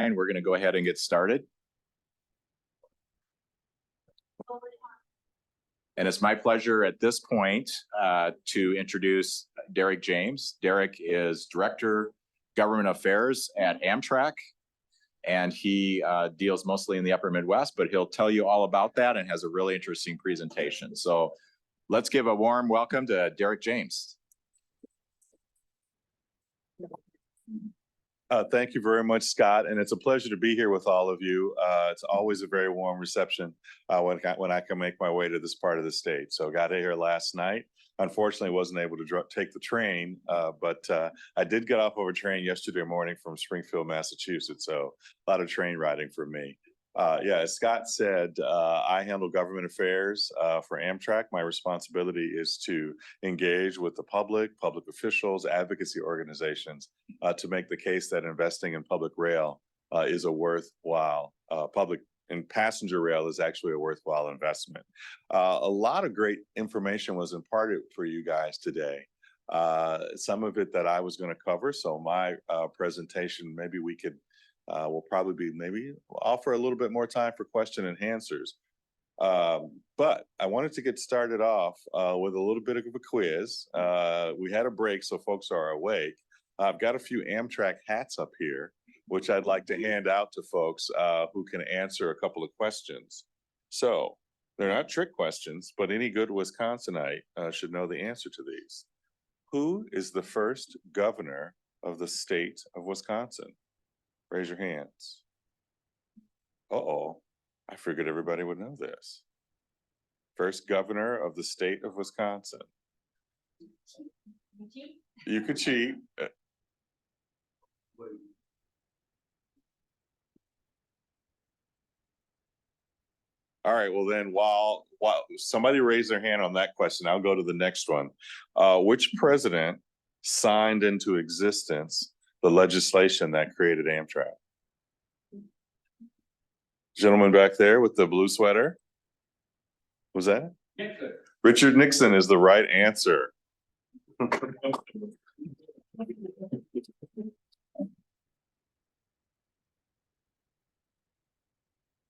And we're going to go ahead and get started. And it's my pleasure at this point to introduce Derrick James. Derrick is Director, Government Affairs at Amtrak, and he deals mostly in the Upper Midwest, but he'll tell you all about that and has a really interesting presentation. So let's give a warm welcome to Derrick James. Thank you very much, Scott, and it's a pleasure to be here with all of you. It's always a very warm reception when I can make my way to this part of the state. So got here last night. Unfortunately, wasn't able to take the train, but I did get off of a train yesterday morning from Springfield, Massachusetts. So a lot of train riding for me. Yeah, as Scott said, I handle government affairs for Amtrak. My responsibility is to engage with the public officials, advocacy organizations to make the case that investing in public rail is a worthwhile, public and passenger rail is actually a worthwhile investment. A lot of great information was imparted for you guys today. Some of it that I was going to cover. So my presentation, maybe we could will probably be maybe offer a little bit more time for question and answers. But I wanted to get started off with a little bit of a quiz. We had a break, so folks are awake. I've got a few Amtrak hats up here, which I'd like to hand out to folks who can answer a couple of questions. So they're not trick questions, but any good Wisconsinite should know the answer to these. Who is the first governor of the state of Wisconsin? Raise your hands. Uh-oh, I figured everybody would know this. First governor of the state of Wisconsin. You could cheat. All right, well then, while somebody raised their hand on that question, I'll go to the next one. Which president signed into existence the legislation that created Amtrak? Gentleman back there with the blue sweater. Was that? Nixon. Richard Nixon is the right answer.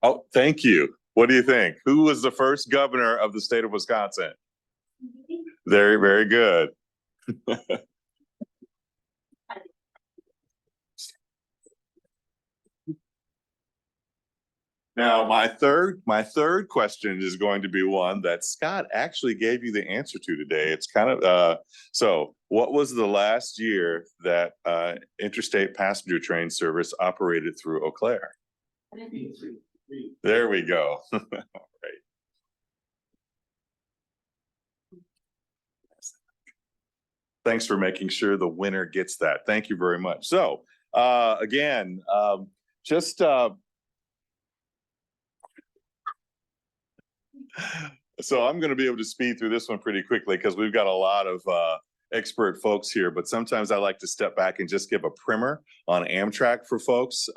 Oh, thank you. What do you think? Who was the first governor of the state of Wisconsin? Very, very good. Now, my third question is going to be one that Scott actually gave you the answer to today. It's kind of, so what was the last year that interstate passenger train service operated through Eau Claire? There we go. All right. Thanks for making sure the winner gets that. Thank you very much. So again, so I'm going to be able to speed through this one pretty quickly because we've got a lot of expert folks here, but sometimes I like to step back and just give a primer on Amtrak for folks.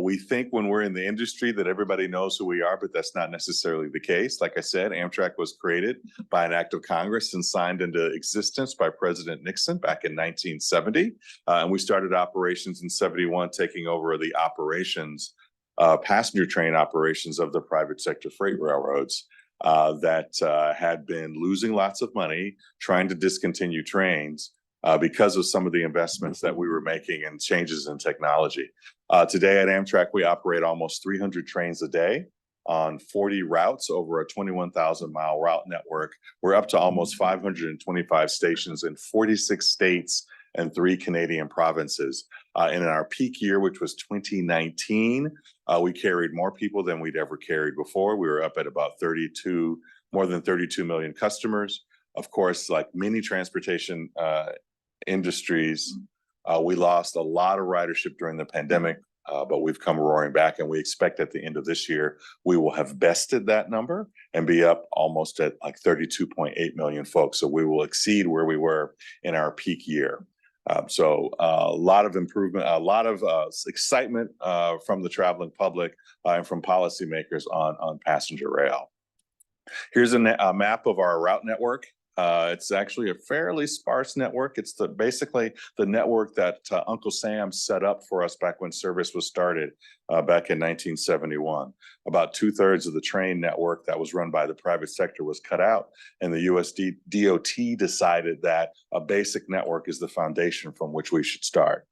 We think when we're in the industry that everybody knows who we are, but that's not necessarily the case. Like I said, Amtrak was created by an act of Congress and signed into existence by President Nixon back in 1970. And we started operations in 71, taking over the operations passenger train operations of the private sector freight railroads that had been losing lots of money, trying to discontinue trains because of some of the investments that we were making and changes in technology. Today at Amtrak, we operate almost 300 trains a day on 40 routes over a 21,000-mile route network. We're up to almost 525 stations in 46 states and 3 Canadian provinces. And in our peak year, which was 2019, we carried more people than we'd ever carried before. We were up at about more than 32 million customers. Of course, like many transportation industries, we lost a lot of ridership during the pandemic, but we've come roaring back, and we expect at the end of this year, we will have bested that number and be up almost at like 32.8 million folks. So we will exceed where we were in our peak year. So a lot of improvement, a lot of excitement from the traveling public and from policymakers on passenger rail. Here's a map of our route network. It's actually a fairly sparse network. It's basically the network that Uncle Sam set up for us back when service was started back in 1971. About 2/3 of the train network that was run by the private sector was cut out, and the DOT decided that a basic network is the foundation from which we should start.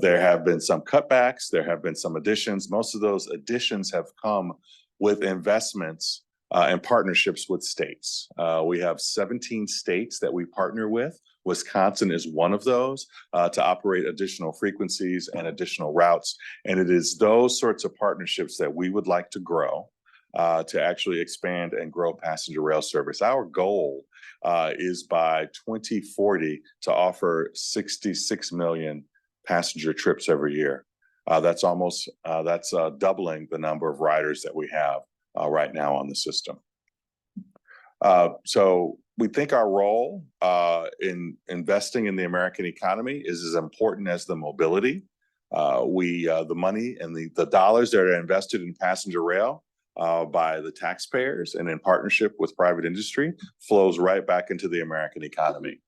There have been some cutbacks. There have been some additions. Most of those additions have come with investments and partnerships with states. We have 17 states that we partner with. Wisconsin is one of those to operate additional frequencies and additional routes. And it is those sorts of partnerships that we would like to grow to actually expand and grow passenger rail service. Our goal is by 2040 to offer 66 million passenger trips every year. That's doubling the number of riders that we have right now on the system. So we think our role in investing in the American economy is as important as the mobility. The money and the dollars that are invested in passenger rail by the taxpayers and in partnership with private industry flows right back into the American economy.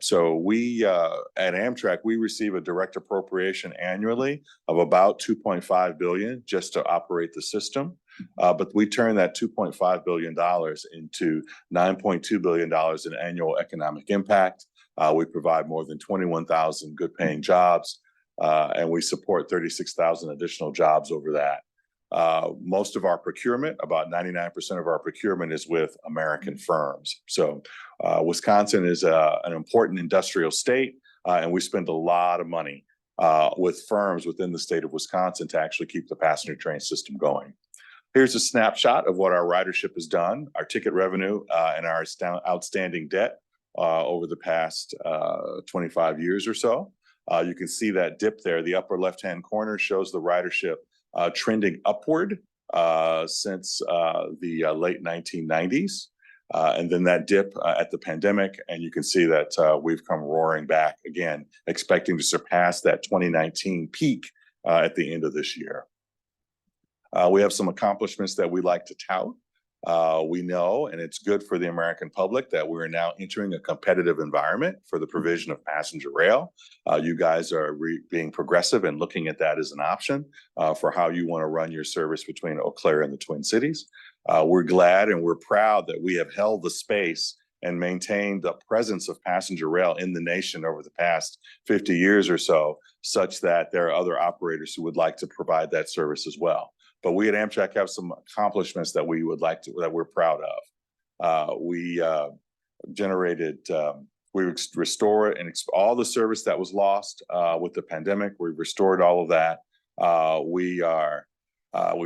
So we at Amtrak, we receive a direct appropriation annually of about $2.5 billion just to operate the system. But we turn that $2.5 billion into $9.2 billion in annual economic impact. We provide more than 21,000 good paying jobs, and we support 36,000 additional jobs over that. Most of our procurement, about 99% of our procurement, is with American firms. So Wisconsin is an important industrial state, and we spend a lot of money with firms within the state of Wisconsin to actually keep the passenger train system going. Here's a snapshot of what our ridership has done, our ticket revenue, and our outstanding debt over the past 25 years or so. You can see that dip there. The upper left-hand corner shows the ridership trending upward since the late 1990s. And then that dip at the pandemic, and you can see that we've come roaring back again, expecting to surpass that 2019 peak at the end of this year. We have some accomplishments that we like to tout. We know, and it's good for the American public, that we're now entering a competitive environment for the provision of passenger rail. You guys are being progressive and looking at that as an option for how you want to run your service between Eau Claire and the Twin Cities. We're glad and we're proud that we have held the space and maintained the presence of passenger rail in the nation over the past 50 years or so, such that there are other operators who would like to provide that service as well. But we at Amtrak have some accomplishments that we would like to, that we're proud of. We restored all the service that was lost with the pandemic. We've restored all of that. We've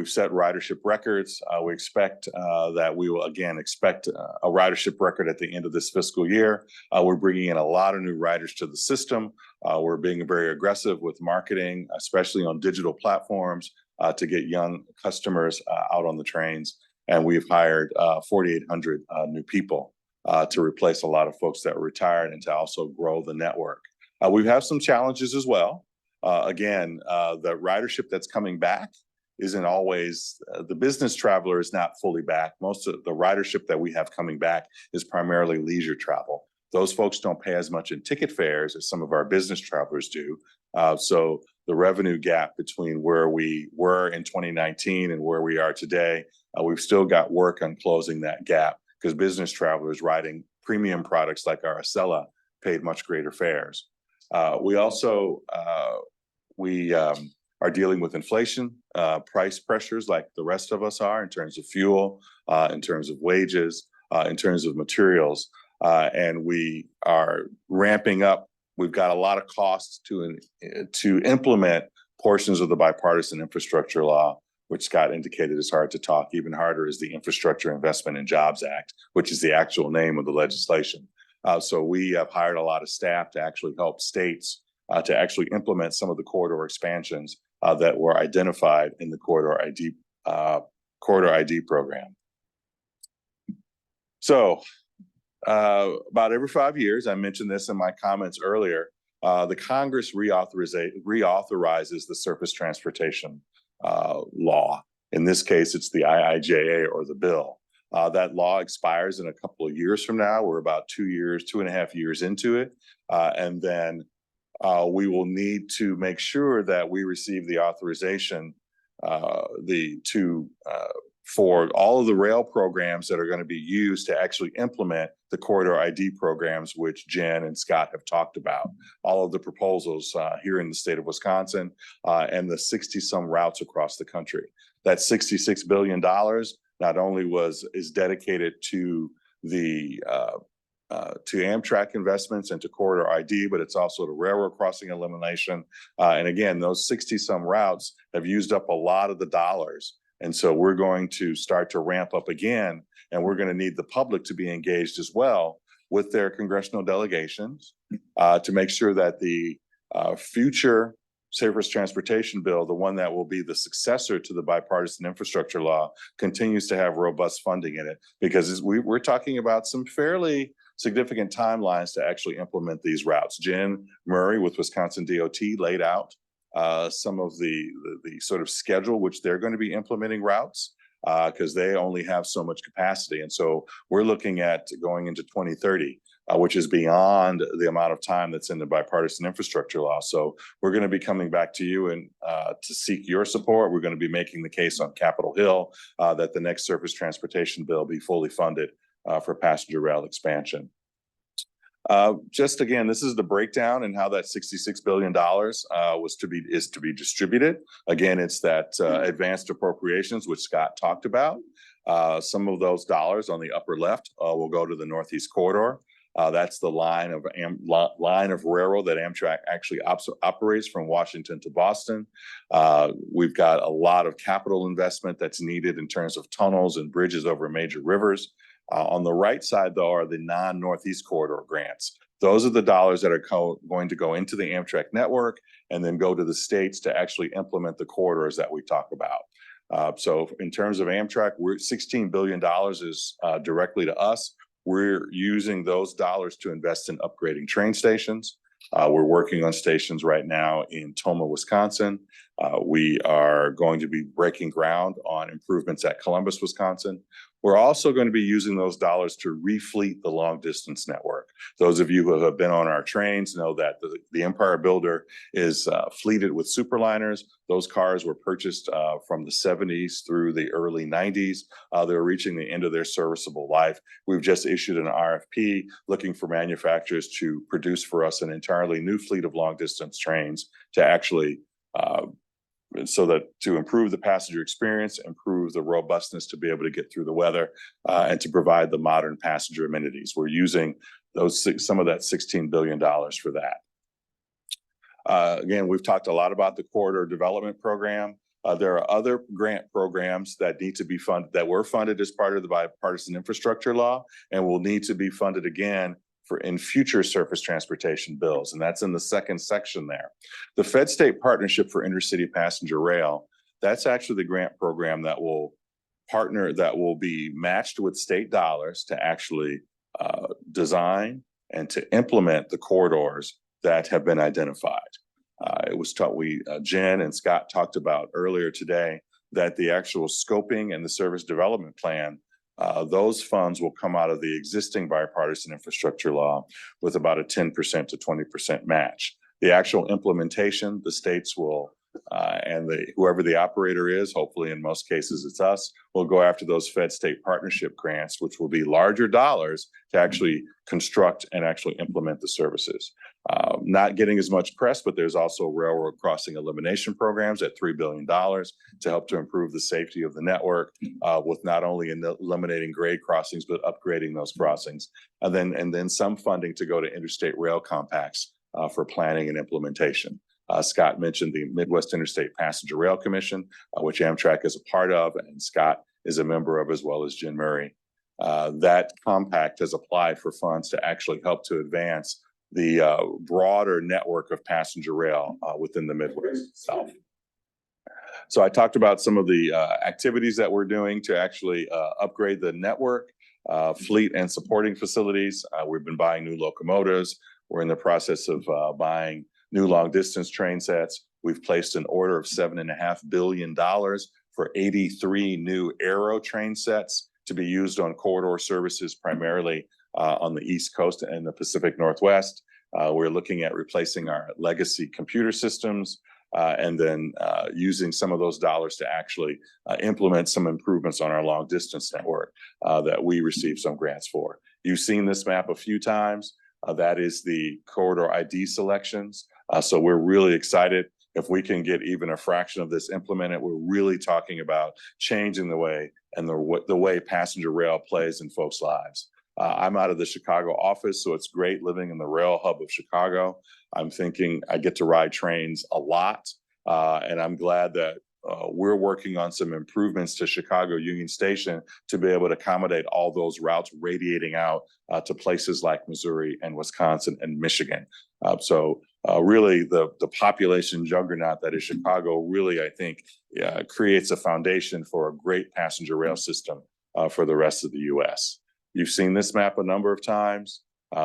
set ridership records. We expect that we will again expect a ridership record at the end of this fiscal year. We're bringing in a lot of new riders to the system. We're being very aggressive with marketing, especially on digital platforms, to get young customers out on the trains. And we've hired 4,800 new people to replace a lot of folks that were retired and to also grow the network. We have some challenges as well. The ridership that's coming back isn't always, the business traveler is not fully back. Most of the ridership that we have coming back is primarily leisure travel. Those folks don't pay as much in ticket fares as some of our business travelers do. So the revenue gap between where we were in 2019 and where we are today, we've still got work on closing that gap because business travelers riding premium products like our Acela paid much greater fares. We also are dealing with inflation, price pressures like the rest of us are in terms of fuel, in terms of wages, in terms of materials. And we are ramping up. We've got a lot of costs to implement portions of the bipartisan infrastructure law, which Scott indicated is hard to talk. Even harder is the Infrastructure Investment and Jobs Act, which is the actual name of the legislation. So we have hired a lot of staff to actually help states to actually implement some of the corridor expansions that were identified in the Corridor ID program. So about every 5 years, I mentioned this in my comments earlier, the Congress reauthorizes the surface transportation law. In this case, it's the IIJA or the bill. That law expires in a couple of years from now. We're about 2.5 years into it. And then we will need to make sure that we receive the authorization for all of the rail programs that are going to be used to actually implement the corridor ID programs, which Jen and Scott have talked about. All of the proposals here in the state of Wisconsin and the 60 some routes across the country. That $66 billion not only is dedicated to the to Amtrak investments and to corridor ID, but it's also to railroad crossing elimination. And again, those 60 some routes have used up a lot of the dollars. And so we're going to start to ramp up again, and we're going to need the public to be engaged as well with their congressional delegations to make sure that the future Safer Transportation Bill, the one that will be the successor to the bipartisan infrastructure law, continues to have robust funding in it, because we're talking about some fairly significant timelines to actually implement these routes. Jen Murray with Wisconsin DOT laid out some of the sort of schedule which they're going to be implementing routes because they only have so much capacity. And so we're looking at going into 2030, which is beyond the amount of time that's in the bipartisan infrastructure law. So we're going to be coming back to you and to seek your support. We're going to be making the case on Capitol Hill that the next surface transportation bill be fully funded for passenger rail expansion. Just again, this is the breakdown and how that $66 billion is to be distributed. Again, it's that advanced appropriations, which Scott talked about. Some of those dollars on the upper left will go to the Northeast Corridor. That's the line of railroad that Amtrak actually operates from Washington to Boston. We've got a lot of capital investment that's needed in terms of tunnels and bridges over major rivers. On the right side, though, are the non-Northeast Corridor grants. Those are the dollars that are going to go into the Amtrak network and then go to the states to actually implement the corridors that we talk about. So in terms of Amtrak, $16 billion is directly to us. We're using those dollars to invest in upgrading train stations. We're working on stations right now in Tomah, Wisconsin. We are going to be breaking ground on improvements at Columbus, Wisconsin. We're also going to be using those dollars to refleet the long distance network. Those of you who have been on our trains know that the Empire Builder is fleeted with superliners. Those cars were purchased from the 70s through the early 90s. They're reaching the end of their serviceable life. We've just issued an RFP looking for manufacturers to produce for us an entirely new fleet of long distance trains to actually so that to improve the passenger experience, improve the robustness to be able to get through the weather, and to provide the modern passenger amenities. We're using some of that $16 billion for that. Again, we've talked a lot about the corridor development program. There are other grant programs that need to be funded, that were funded as part of the bipartisan infrastructure law, and will need to be funded again in future surface transportation bills, and that's in the second section there. The Fed-State Partnership for Intercity Passenger Rail, that's actually the grant program that will be matched with state dollars to actually design and to implement the corridors that have been identified. It was taught, Jen and Scott talked about earlier today that the actual scoping and the service development plan, those funds will come out of the existing bipartisan infrastructure law with about a 10% to 20% match. The actual implementation, the states will, and whoever the operator is, hopefully in most cases it's us, will go after those Fed-State partnership grants, which will be larger dollars to actually construct and actually implement the services. Not getting as much press, but there's also railroad crossing elimination programs at $3 billion to help to improve the safety of the network with not only eliminating grade crossings, but upgrading those crossings. And then some funding to go to interstate rail compacts for planning and implementation. Scott mentioned the Midwest Interstate Passenger Rail Commission, which Amtrak is a part of, and Scott is a member of, as well as Jen Murray. That compact has applied for funds to actually help to advance the broader network of passenger rail within the Midwest itself. So I talked about some of the activities that we're doing to actually upgrade the network, fleet and supporting facilities. We've been buying new locomotives. We're in the process of buying new long distance train sets. We've placed an order of $7.5 billion for 83 new Aero train sets to be used on corridor services, primarily on the East Coast and the Pacific Northwest. We're looking at replacing our legacy computer systems and then using some of those dollars to actually implement some improvements on our long distance network that we received some grants for. You've seen this map a few times. That is the corridor ID selections. So we're really excited. If we can get even a fraction of this implemented, we're really talking about changing the way and the way passenger rail plays in folks' lives. I'm out of the Chicago office, so it's great living in the rail hub of Chicago. I'm thinking I get to ride trains a lot, and I'm glad that we're working on some improvements to Chicago Union Station to be able to accommodate all those routes radiating out to places like Missouri and Wisconsin and Michigan. So really the population juggernaut that is Chicago really, I think, creates a foundation for a great passenger rail system for the rest of the U.S. You've seen this map a number of times.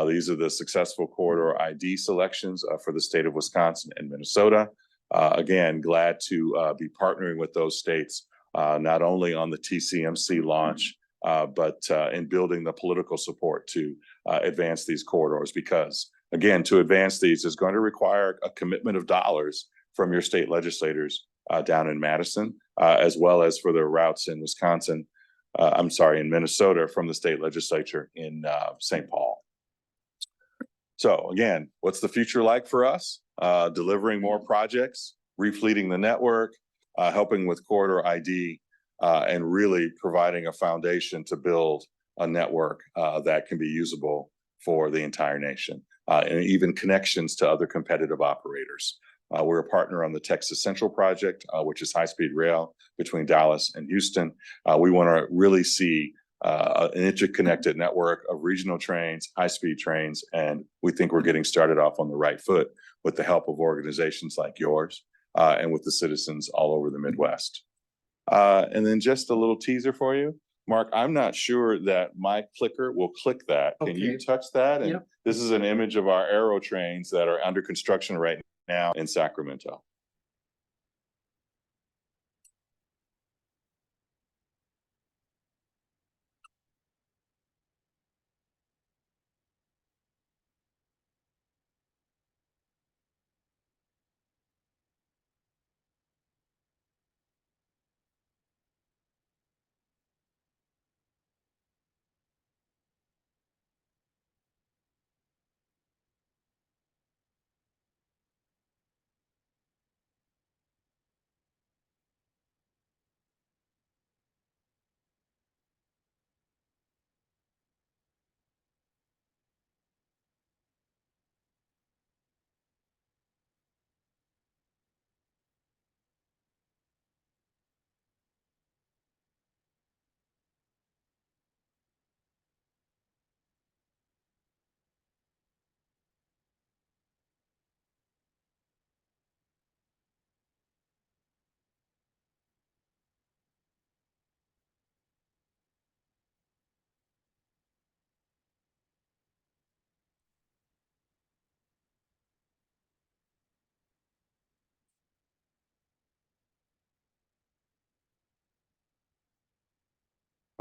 These are the successful corridor ID selections for the state of Wisconsin and Minnesota. Again, glad to be partnering with those states, not only on the TCMC launch, but in building the political support to advance these corridors. Because, again, to advance these is going to require a commitment of dollars from your state legislators down in Madison, as well as for the routes in Wisconsin. In Minnesota from the state legislature in St. Paul. So again, what's the future like for us? Delivering more projects, refleeting the network, helping with corridor ID, and really providing a foundation to build a network that can be usable for the entire nation, and even connections to other competitive operators. We're a partner on the Texas Central project, which is high-speed rail between Dallas and Houston. We want to really see an interconnected network of regional trains, high-speed trains, and we think we're getting started off on the right foot with the help of organizations like yours and with the citizens all over the Midwest. And then just a little teaser for you. Mark, I'm not sure that my clicker will click that. Can you touch that? And Yep. This is an image of our aero trains that are under construction right now in Sacramento.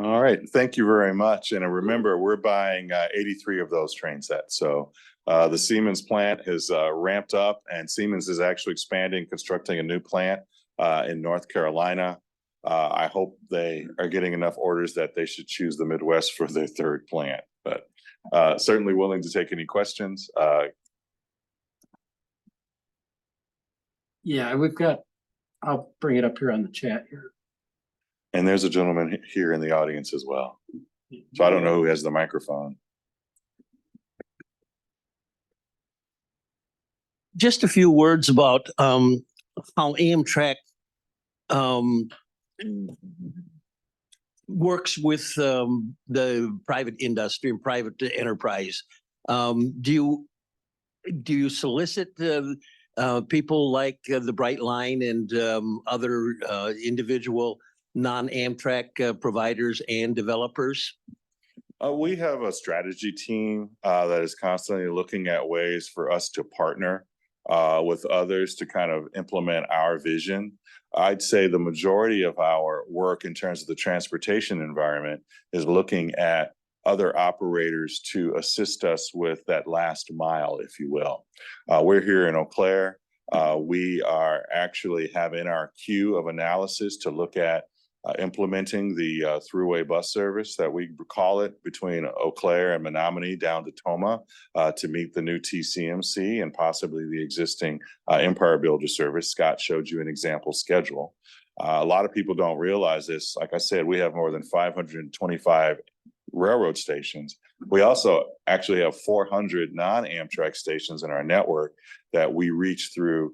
All right, thank you very much. And remember, we're buying 83 of those train sets. So the Siemens plant has ramped up, and Siemens is actually expanding, constructing a new plant in North Carolina. I hope they are getting enough orders that they should choose the Midwest for their third plant, but certainly willing to take any questions. Yeah, I'll bring it up here on the chat here. And there's a gentleman here in the audience as well. So I don't know who has the microphone. Just a few words about how Amtrak works with the private industry and private enterprise. Do you solicit people like the Bright Line and other individual non-Amtrak providers and developers? We have a strategy team that is constantly looking at ways for us to partner with others to kind of implement our vision. I'd say the majority of our work in terms of the transportation environment is looking at other operators to assist us with that last mile, if you will. We're here in Eau Claire. We are actually have in our queue of analysis to look at implementing the throughway bus service that we call it between Eau Claire and Menominee down to Toma to meet the new TCMC and possibly the existing Empire Builder service. Scott showed you an example schedule. A lot of people don't realize this. Like I said, we have more than 525 railroad stations. We also actually have 400 non-Amtrak stations in our network that we reach through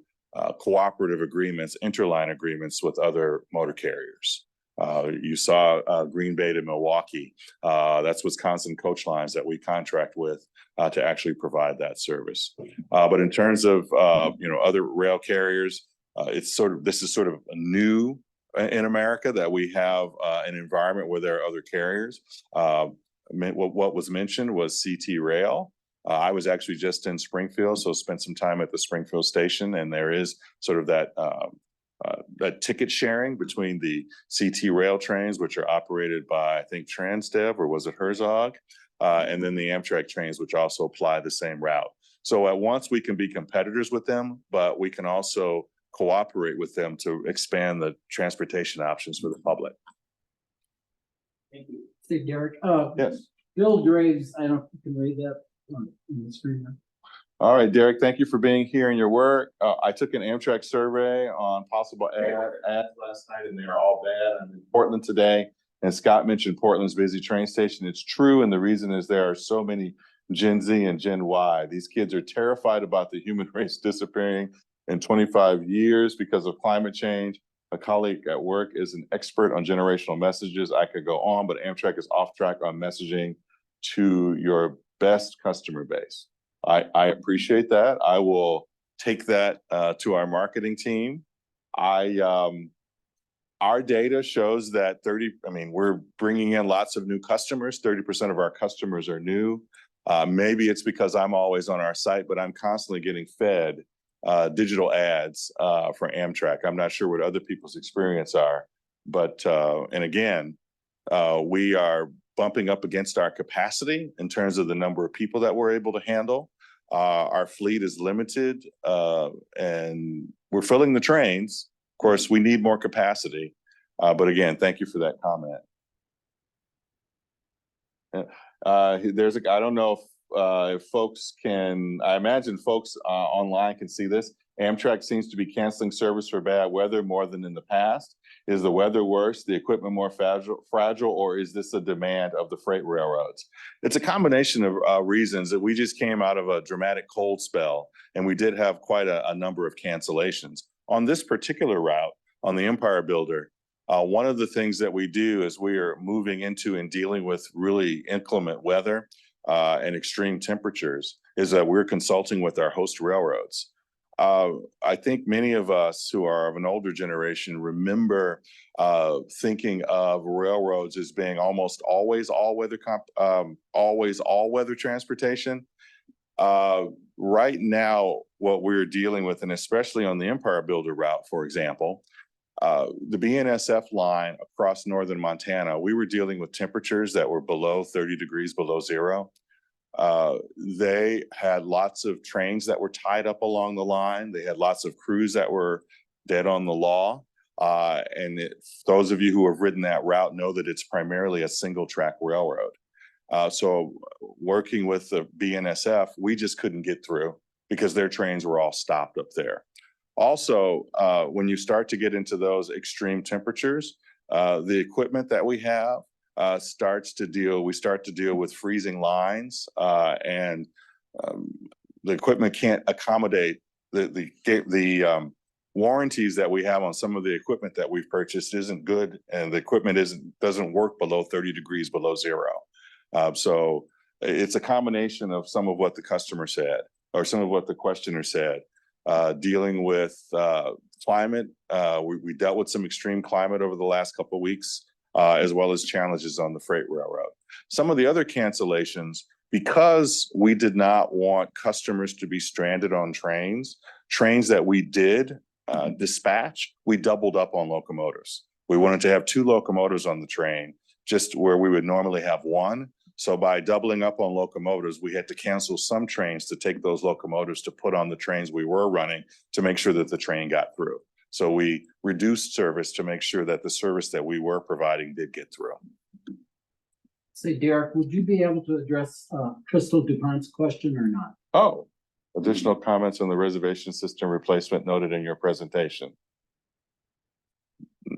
cooperative agreements, interline agreements with other motor carriers. You saw Green Bay to Milwaukee. That's Wisconsin Coach Lines that we contract with to actually provide that service. But in terms of other rail carriers, this is sort of a new in America that we have an environment where there are other carriers. What was mentioned was CT Rail. I was actually just in Springfield, so spent some time at the Springfield station, and there is sort of that ticket sharing between the CT Rail trains, which are operated by, I think, Transdev, or was it Herzog, and then the Amtrak trains, which also apply the same route. So at once we can be competitors with them, but we can also cooperate with them to expand the transportation options for the public. Thank you. Say, Derrick, Yes. Bill Graves, I don't know if you can read that on the screen. All right, Derrick, thank you for being here and your work. I took an Amtrak survey on possible ads last night, and they are all bad. I'm in Portland today, and Scott mentioned Portland's busy train station. It's true, and the reason is there are so many Gen Z and Gen Y. These kids are terrified about the human race disappearing in 25 years because of climate change. A colleague at work is an expert on generational messages. I could go on, but Amtrak is off track on messaging to your best customer base. I appreciate that. I will take that to our marketing team. Our data shows that we're bringing in lots of new customers. 30% of our customers are new. Maybe it's because I'm always on our site, but I'm constantly getting fed digital ads for Amtrak. I'm not sure what other people's experience are, but and again, we are bumping up against our capacity in terms of the number of people that we're able to handle. Our fleet is limited, and we're filling the trains. Of course, we need more capacity, but again, thank you for that comment. I don't know if folks can, I imagine folks online can see this. Amtrak seems to be canceling service for bad weather more than in the past. Is the weather worse, the equipment more fragile, or is this a demand of the freight railroads? It's a combination of reasons. That we just came out of a dramatic cold spell, and we did have quite a number of cancellations. On this particular route, on the Empire Builder, one of the things that we do is we are moving into and dealing with really inclement weather and extreme temperatures, is that we're consulting with our host railroads. I think many of us who are of an older generation remember thinking of railroads as being almost always all-weather transportation. Right now, what we're dealing with, and especially on the Empire Builder route, for example, the BNSF line across northern Montana, we were dealing with temperatures that were below 30 degrees below zero. They had lots of trains that were tied up along the line. They had lots of crews that were dead on the law. Those of you who have ridden that route know that it's primarily a single track railroad. So working with the BNSF, we just couldn't get through because their trains were all stopped up there. Also, when you start to get into those extreme temperatures, the equipment that we have we start to deal with freezing lines, and the equipment can't accommodate the warranties that we have on some of the equipment that we've purchased isn't good, and the equipment doesn't work below 30 degrees below zero. So it's a combination of some of what the customer said, or some of what the questioner said. Dealing with climate, we dealt with some extreme climate over the last couple of weeks, as well as challenges on the freight railroad. Some of the other cancellations, because we did not want customers to be stranded on trains that we did dispatch, we doubled up on locomotives. We wanted to have 2 locomotives on the train, just where we would normally have 1. So by doubling up on locomotives, we had to cancel some trains to take those locomotives to put on the trains we were running to make sure that the train got through. So we reduced service to make sure that the service that we were providing did get through. Say, Derek, would you be able to address Crystal DuPont's question or not? Oh, additional comments on the reservation system replacement noted in your presentation.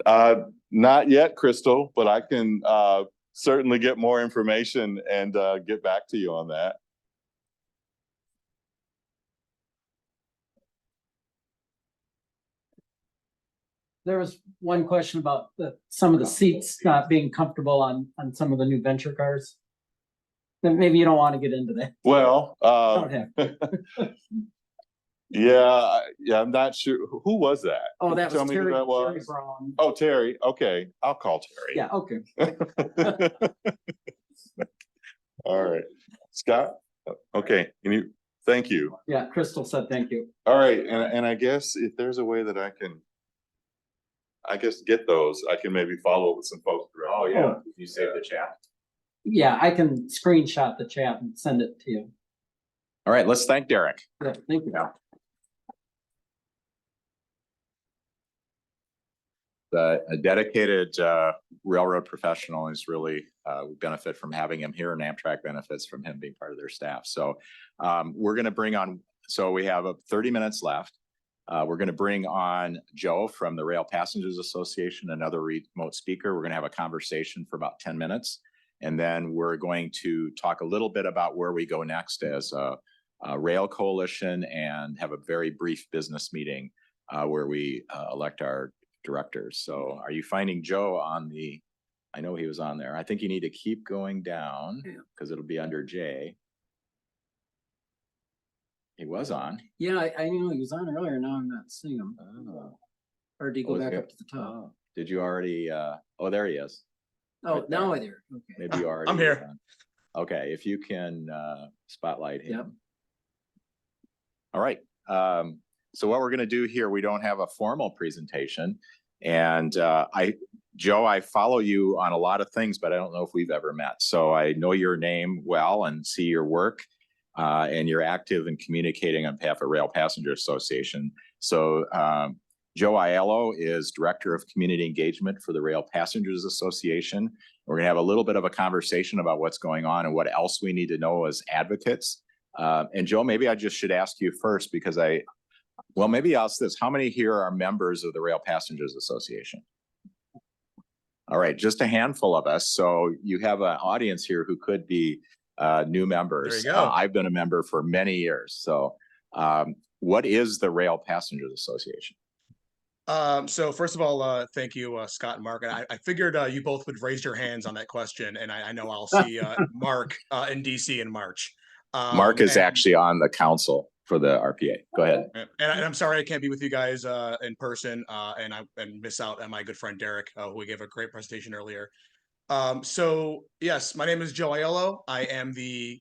Not yet, Crystal, but I can certainly get more information and get back to you on that. There was one question about some of the seats not being comfortable on some of the new venture cars. Then maybe you don't want to get into that. Well, Don't have. yeah, I'm not sure. Who was that? Oh, that Tell was me who Terry, that was. Terry Brown. Oh, Terry. Okay, I'll call Terry. Yeah, okay. All right, Scott. Okay, thank you. Yeah, Crystal said thank you. All right, and I guess if there's a way that I can, get those, I can maybe follow up with some folks. Oh, yeah. You save the chat. Yeah, I can screenshot the chat and send it to you. All right, let's thank Derrick. Yeah, thank you. A dedicated railroad professional is really, we benefit from having him here, and Amtrak benefits from him being part of their staff. So we're going to bring on, so we have 30 minutes left. We're going to bring on Joe from the Rail Passengers Association, another remote speaker. We're going to have a conversation for about 10 minutes. And then we're going to talk a little bit about where we go next as a rail coalition, and have a very brief business meeting where we elect our directors. So are you finding Joe on the, I know he was on there. I think you need to keep going down because it'll be under J. He was on. Yeah, I knew he was on earlier. Now I'm not seeing him. Oh. Or did he go Was back it? up to the top? Oh, did you already, oh, there he is. Oh, right now there. I there. Okay. Maybe you already. I'm here. Okay, if you can spotlight him. Yep. All right. So what we're going to do here, we don't have a formal presentation. And Joe, I follow you on a lot of things, but I don't know if we've ever met. So I know your name well and see your work, and you're active in communicating on behalf of Rail Passenger Association. So Joe Aiello is Director of Community Engagement for the Rail Passengers Association. We're going to have a little bit of a conversation about what's going on and what else we need to know as advocates. And Joe, maybe I just should ask you first, because maybe I'll ask this. How many here are members of the Rail Passengers Association? All right, just a handful of us. So you have an audience here who could be new members. There you go. I've been a member for many years. So what is the Rail Passengers Association? So first of all, thank you, Scott and Mark. And I figured you both would raise your hands on that question, and I know I'll see Mark in DC in March. Mark is actually on the council for the RPA. Go ahead. And I'm sorry I can't be with you guys in person, and miss out on my good friend Derrick, who gave a great presentation earlier. So yes, my name is Joe Aiello. I am the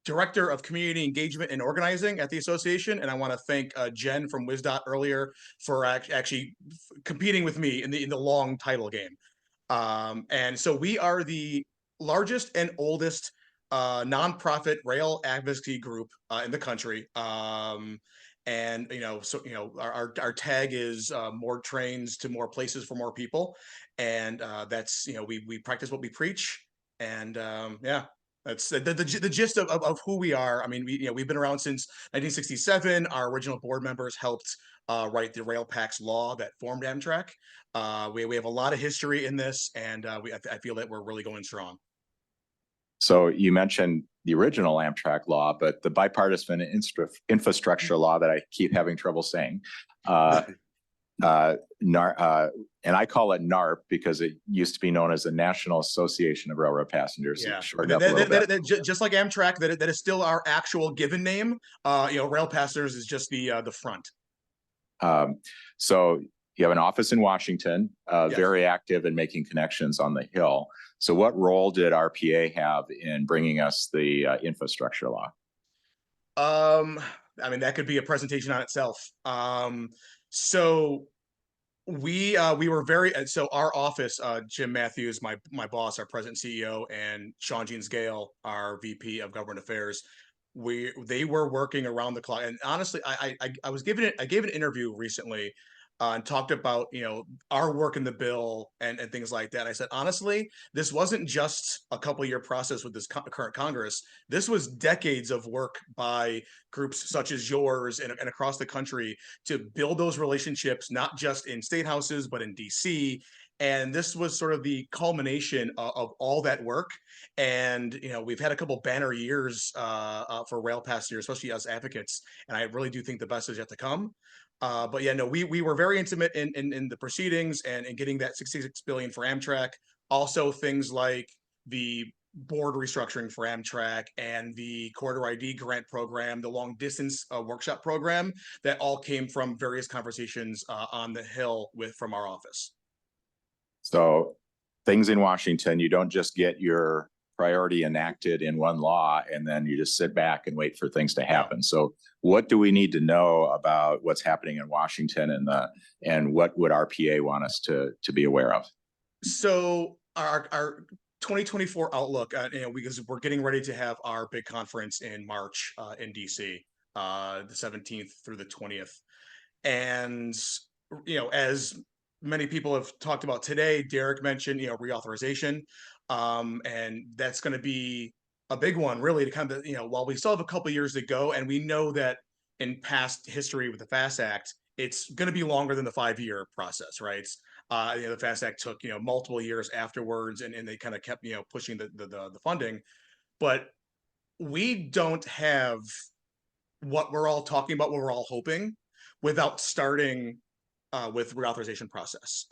Director of Community Engagement and Organizing at the association, and I want to thank Jen from WisDOT earlier for actually competing with me in the long title game. And so we are the largest and oldest nonprofit rail advocacy group in the country. And our tag is more trains to more places for more people, and that's we practice what we preach, and yeah. That's the gist of who we are. I mean, we've been around since 1967. Our original board members helped write the Rail Pax law that formed Amtrak. We have a lot of history in this, and I feel that we're really going strong. So you mentioned the original Amtrak law, but the bipartisan infrastructure law that I keep having trouble saying. And I call it NARP because it used to be known as the National Association of Railroad Passengers. Yeah, Just like Amtrak, that is still our actual given name. Rail Passengers is just the front. So you have an office in Washington, Yes. very active in making connections on the Hill. So what role did RPA have in bringing us the infrastructure law? I mean, that could be a presentation on itself. So we were so our office, Jim Matthews, my boss, our president CEO, and Sean Jeans Gale, our VP of Government Affairs, they were working around the clock. And honestly, I gave an interview recently, and talked about, our work in the bill and things like that. I said, honestly, this wasn't just a couple year process with this current Congress. This was decades of work by groups such as yours and across the country to build those relationships, not just in state houses, but in DC. And this was sort of the culmination of all that work. And, we've had a couple banner years for rail passengers, especially us advocates. And I really do think the best is yet to come. But yeah, no, we were very intimate in the proceedings and in getting that 66 billion for Amtrak. Also things like the board restructuring for Amtrak and the corridor ID grant program, the long distance workshop program, that all came from various conversations on the Hill from our office. So things in Washington, you don't just get your priority enacted in one law and then you just sit back and wait for things to happen. So what do we need to know about what's happening in Washington and what would RPA want us to be aware of? So our 2024 outlook, because we're getting ready to have our big conference in March in DC, the 17th through the 20th. And, as many people have talked about today, Derrick mentioned, reauthorization. And that's going to be a big one, really, to kind of, while we still have a couple years to go, and we know that in past history with the FAST Act, it's going to be longer than the 5-year process, right? The FAST Act took, multiple years afterwards, and they kind of kept, pushing the funding. But we don't have what we're all talking about, what we're all hoping, without starting with reauthorization process,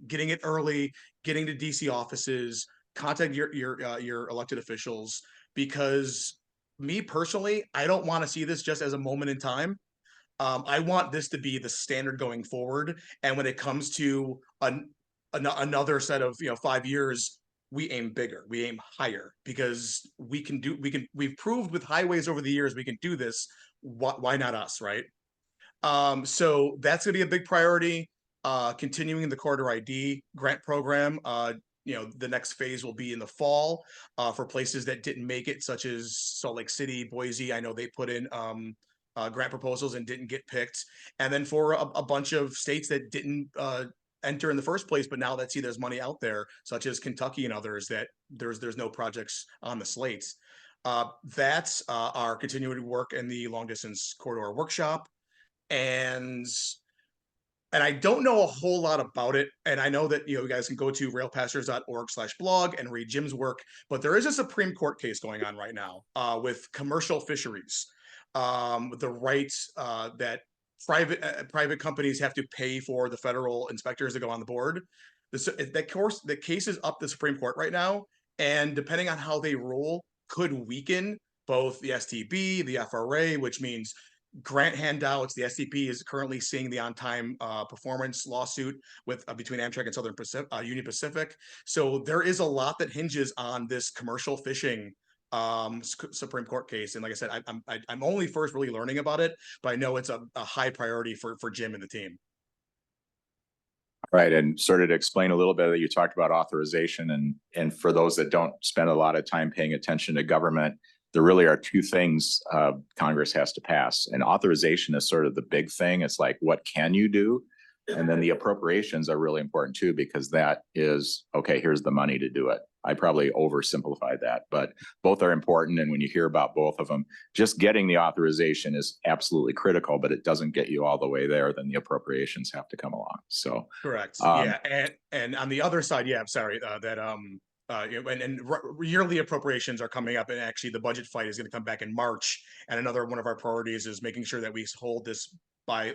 getting it early, getting to DC offices, contact your elected officials, because me personally, I don't want to see this just as a moment in time. I want this to be the standard going forward. And when it comes to another set of 5 years, we aim bigger, we aim higher, because we've proved with highways over the years we can do this. Why not us, right? So that's gonna be a big priority. Continuing the corridor ID grant program. The next phase will be in the fall for places that didn't make it, such as Salt Lake City, Boise. I know they put in grant proposals and didn't get picked. And then for a bunch of states that didn't enter in the first place, but now that see there's money out there, such as Kentucky and others, that there's no projects on the slates. That's our continuing work in the long distance corridor workshop. And I don't know a whole lot about it. And I know that, you guys can go to railpassers.org/blog and read Jim's work, but there is a Supreme Court case going on right now with commercial fisheries, the rights that private companies have to pay for the federal inspectors to go on the board. The case is up the Supreme Court right now, and depending on how they rule, could weaken both the STB, the FRA, which means grant handouts. The STB is currently seeing the on-time performance lawsuit with between Amtrak and Southern Union Pacific. So there is a lot that hinges on this commercial fishing Supreme Court case. And like I said, I'm only first really learning about it, but I know it's a high priority for Jim and the team. Right, and sort of to explain a little bit that you talked about authorization, and for those that don't spend a lot of time paying attention to government, there really are two things Congress has to pass. And authorization is sort of the big thing. It's like, what can you do? And then the appropriations are really important too, because that is, okay, here's the money to do it. I probably oversimplified that, but both are important. And when you hear about both of them, just getting the authorization is absolutely critical, but it doesn't get you all the way there. Then the appropriations have to come along. So correct. Yeah. And on the other side, yeah, I'm sorry, yearly appropriations are coming up, and actually the budget fight is going to come back in March. And another one of our priorities is making sure that we hold this by,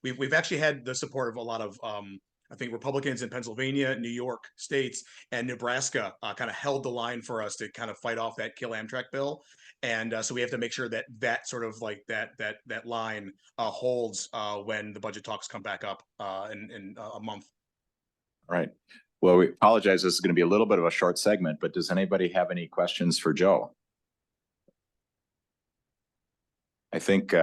we've actually had the support of a lot of, I think, Republicans in Pennsylvania, New York states, and Nebraska kind of held the line for us to kind of fight off that Kill Amtrak bill. And so we have to make sure that sort of like that line holds when the budget talks come back up in a month. All right. Well, we apologize. This is going to be a little bit of a short segment, but does anybody have any questions for Joe? I think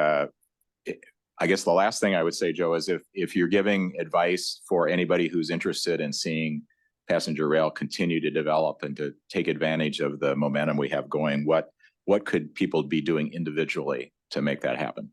I guess the last thing I would say, Joe, is if you're giving advice for anybody who's interested in seeing passenger rail continue to develop and to take advantage of the momentum we have going, what could people be doing individually to make that happen?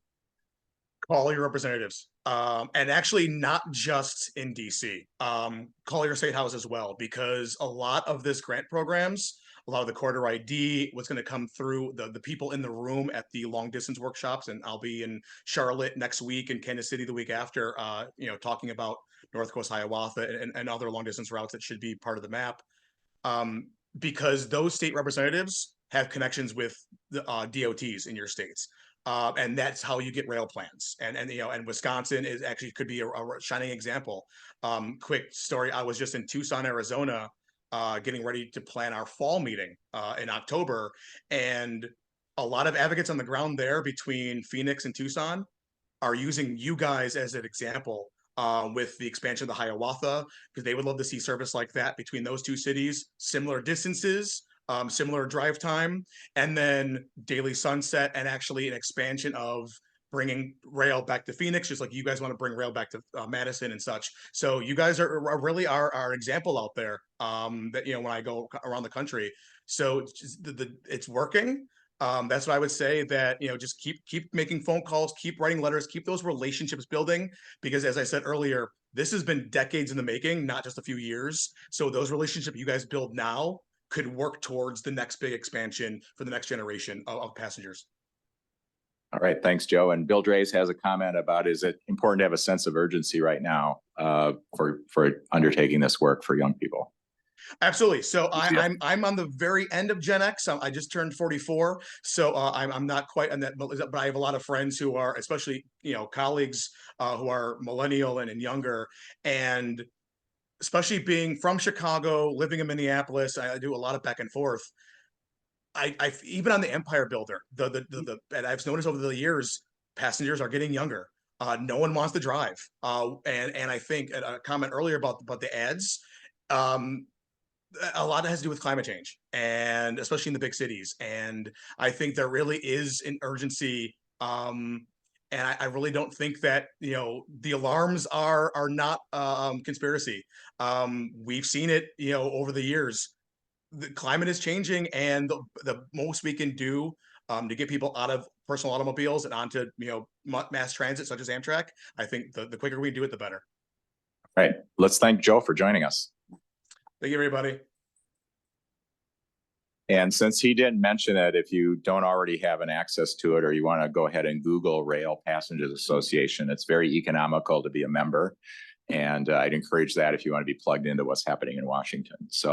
Call your representatives. And actually not just in DC. Call your state house as well, because a lot of this grant programs, a lot of the corridor ID, what's going to come through the people in the room at the long distance workshops, and I'll be in Charlotte next week and Kansas City the week after, talking about North Coast Hiawatha and other long distance routes that should be part of the map. Because those state representatives have connections with the DOTs in your states. And that's how you get rail plans. And Wisconsin is actually could be a shining example. Quick story: I was just in Tucson, Arizona, getting ready to plan our fall meeting in October, and a lot of advocates on the ground there between Phoenix and Tucson are using you guys as an example with the expansion of the Hiawatha, because they would love to see service like that between those two cities, similar distances, similar drive time, and then daily sunset, and actually an expansion of bringing rail back to Phoenix, just like you guys want to bring rail back to Madison and such. So you guys are really our example out there, that, when I go around the country. So it's working. That's what I would say, that, just keep making phone calls, keep writing letters, keep those relationships building, because as I said earlier, this has been decades in the making, not just a few years. So those relationships you guys build now could work towards the next big expansion for the next generation of passengers. All right, thanks, Joe. And Bill Drays has a comment about, is it important to have a sense of urgency right now for undertaking this work for young people? Absolutely. So I'm on the very end of Gen X. I just turned 44, so I'm not quite on that, but I have a lot of friends who are, especially colleagues who are millennial and younger, and especially being from Chicago, living in Minneapolis, I do a lot of back and forth. I even on the Empire Builder, and I've noticed over the years, passengers are getting younger. No one wants to drive, and I think a comment earlier about the ads. A lot has to do with climate change, and especially in the big cities. And I think there really is an urgency. And I really don't think that the alarms are not conspiracy. We've seen it over the years. The climate is changing, and the most we can do to get people out of personal automobiles and onto mass transit such as Amtrak, I think the quicker we do it, the better. All right, let's thank Joe for joining us. Thank you, everybody. And since he didn't mention it, if you don't already have an access to it, or you want to go ahead and Google Rail Passengers Association, it's very economical to be a member. And I'd encourage that if you want to be plugged into what's happening in Washington. So